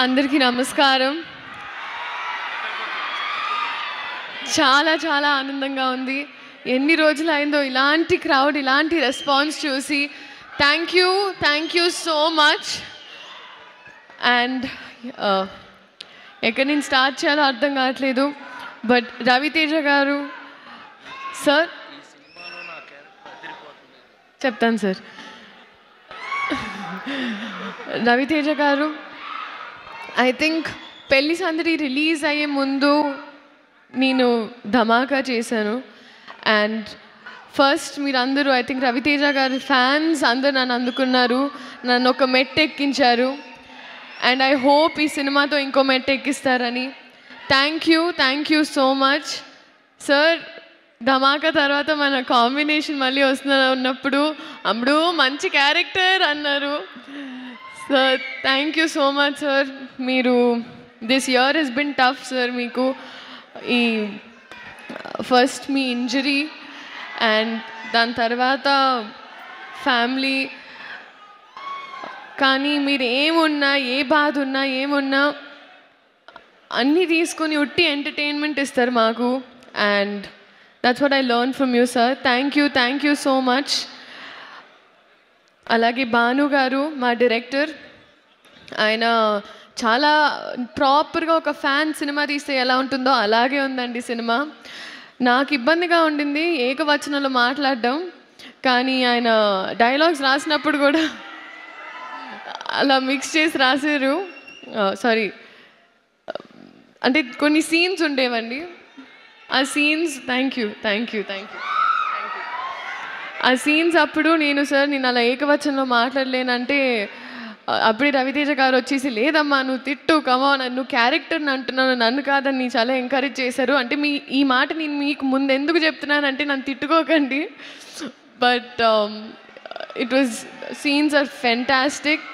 అందరికీ నమస్కారం. చాలా చాలా ఆనందంగా ఉంది. ఎన్ని రోజులు అయిందో ఇలాంటి క్రౌడ్, ఇలాంటి రెస్పాన్స్ చూసి. Thank you so much. And ఎక్కడి నుంచి స్టార్ట్ చేయాలో అర్థం కావట్లేదు. బట్ రవితేజ గారు సార్ చెప్తాను సార్. రవితేజ గారు ఐ థింక్ పెళ్లి సందడి రిలీజ్ అయ్యే ముందు నేను ధమాకా చేశాను. అండ్ ఫస్ట్ మీరందరూ ఐ థింక్ రవితేజ గారి ఫ్యాన్స్ అందరు నన్ను అందుకున్నారు, నన్ను ఒక మెట్టు ఎక్కించారు. అండ్ ఐ హోప్ ఈ సినిమాతో ఇంకో మెట్టు ఎక్కిస్తారని. Thank you so much sir. Dhamaka తర్వాత మన కాంబినేషన్ మళ్ళీ ఉన్నప్పుడు అప్పుడు మంచి క్యారెక్టర్ అన్నారు sir. Thank you so much sir. మీరు this year has been tough sir. మీకు ఈ ఫస్ట్ మీ ఇంజరీ అండ్ దాని తర్వాత ఫ్యామిలీ, కానీ మీరు ఏమున్నా, ఏ బాధ ఉన్నా, ఏమున్నా అన్నీ తీసుకొని ఉట్టి ఎంటర్టైన్మెంట్ ఇస్తారు మాకు. And that's what I learn from you sir. Thank you so much. అలాగే భాను గారు మా డైరెక్టర్, ఆయన చాలా ప్రాపర్గా ఒక ఫ్యాన్ సినిమా తీస్తే ఎలా ఉంటుందో అలాగే ఉందండి సినిమా. నాకు ఇబ్బందిగా ఉండింది ఏకవచనంలో మాట్లాడడం, కానీ ఆయన డైలాగ్స్ రాసినప్పుడు కూడా అలా మిక్స్ చేసి రాశారు. సారీ, అంటే కొన్ని సీన్స్ ఉండేవండి, ఆ సీన్స్ థ్యాంక్ యూ ఆ సీన్స్ అప్పుడు నేను అలా ఏకవచనంలో మాట్లాడలేనంటే అప్పుడే రవితేజ గారు వచ్చేసి లేదమ్మా నువ్వు తిట్టు, కమాన్, నువ్వు క్యారెక్టర్ని అంటున్నాను, నన్ను కాదని చాలా ఎంకరేజ్ చేశారు. అంటే ఈ మాట నేను మీకు ముందు ఎందుకు చెప్తున్నానంటే నన్ను తిట్టుకోకండి. But it was scenes are fantastic.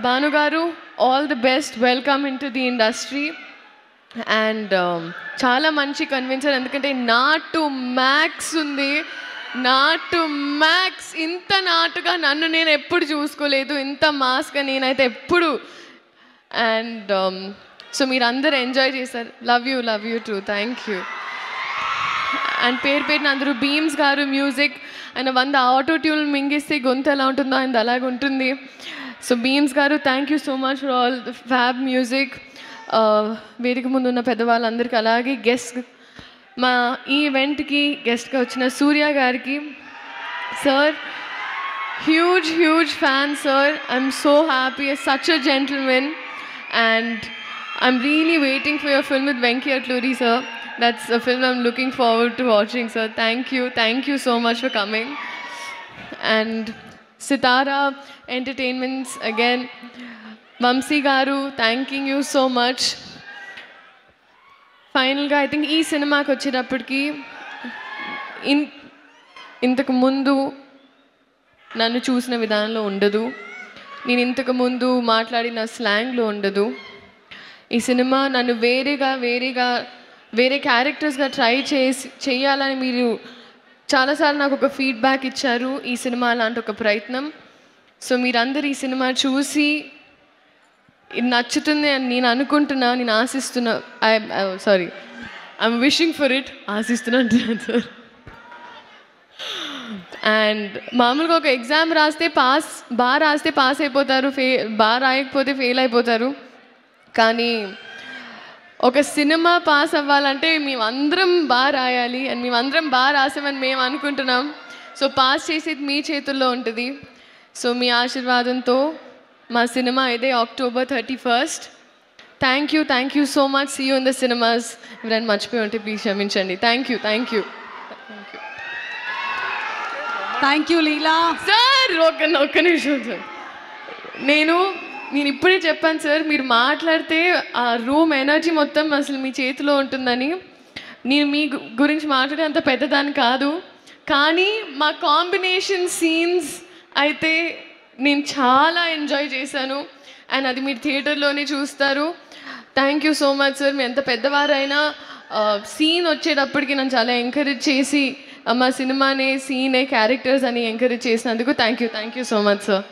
Bhanu గారు all the best, welcome into the industry. And చాలా మంచి కన్విన్సర్, ఎందుకంటే నాటు మ్యాక్స్ ఉంది, నాటు మ్యాక్స్. ఇంత నాటుగా నన్ను నేను ఎప్పుడు చూసుకోలేదు, ఇంత మాస్గా నేనైతే ఎప్పుడు. అండ్ సో మీరు అందరూ ఎంజాయ్ చేశారు. Love you true. Thank you. And పేరున అందరూ బీమ్స్ గారు మ్యూజిక్, ఆయన 100 ఆటో ట్యూన్ మింగిస్తే గొంతు ఎలా ఉంటుందో ఆయన అలాగే ఉంటుంది. సో బీమ్స్ గారు thank you so much for all fab music. వేదిక ముందు ఉన్న పెద్దవాళ్ళందరికీ, అలాగే గెస్ట్ మా ఈ ఈవెంట్కి గెస్ట్గా వచ్చిన సూర్య గారికి sir, huge fan sir. I'm so happy, such a gentlemen. And I'm really waiting for your film with Venky Atluri sir. That's a film I'm looking forward to watching sir. Thank you so much for coming. And Sitara entertainments again, Vamsi గారు thanking you so much. ఫైనల్గా I think ఈ సినిమాకి వచ్చేటప్పటికి ఇంతకు ముందు నన్ను చూసిన విధానంలో ఉండదు, నేను ఇంతకు ముందు మాట్లాడిన స్లాంగ్లో ఉండదు. ఈ సినిమా నన్ను వేరే క్యారెక్టర్స్గా ట్రై చేయాలని మీరు చాలాసార్లు నాకు ఒక ఫీడ్బ్యాక్ ఇచ్చారు. ఈ సినిమా అలాంటి ఒక ప్రయత్నం. సో మీరందరూ ఈ సినిమా చూసి ఇది నచ్చుతుంది అని నేను అనుకుంటున్నా, నేను ఆశిస్తున్నా. I'm wishing for it. ఆశిస్తున్నా అంటున్నాను సార్. అండ్ మామూలుగా ఒక ఎగ్జామ్ రాస్తే బాగా రాస్తే పాస్ అయిపోతారు, బాగా రాయకపోతే ఫెయిల్ అయిపోతారు. కానీ ఒక సినిమా పాస్ అవ్వాలంటే మేమందరం బాగా రాయాలి, అండ్ మేమందరం బాగా రాసామని మేము అనుకుంటున్నాం. సో పాస్ చేసేది మీ చేతుల్లో ఉంటుంది. సో మీ ఆశీర్వాదంతో మా సినిమా ఇదే October 31st. Thank you so much. See you in the cinemas. ఎవరైనా మర్చిపోయి ఉంటే ప్లీజ్ క్షమించండి. Thank you Leela sir. ఒక్క నిమిషం సార్. నేను ఇప్పుడే చెప్పాను సార్, మీరు మాట్లాడితే ఆ రూమ్ ఎనర్జీ మొత్తం అసలు మీ చేతిలో ఉంటుందని. నేను మీ గురించి మాట్లాడే అంత పెద్దదాన్ని కాదు, కానీ మా కాంబినేషన్ సీన్స్ అయితే నేను చాలా ఎంజాయ్ చేశాను. అండ్ అది మీరు థియేటర్లోనే చూస్తారు. Thank you so much sir. మీరు ఎంత పెద్దవారైనా సీన్ వచ్చేటప్పటికి నన్ను చాలా ఎంకరేజ్ చేసి మా సినిమానే సీనే క్యారెక్టర్స్ అని ఎంకరేజ్ చేసినందుకు thank you so much sir.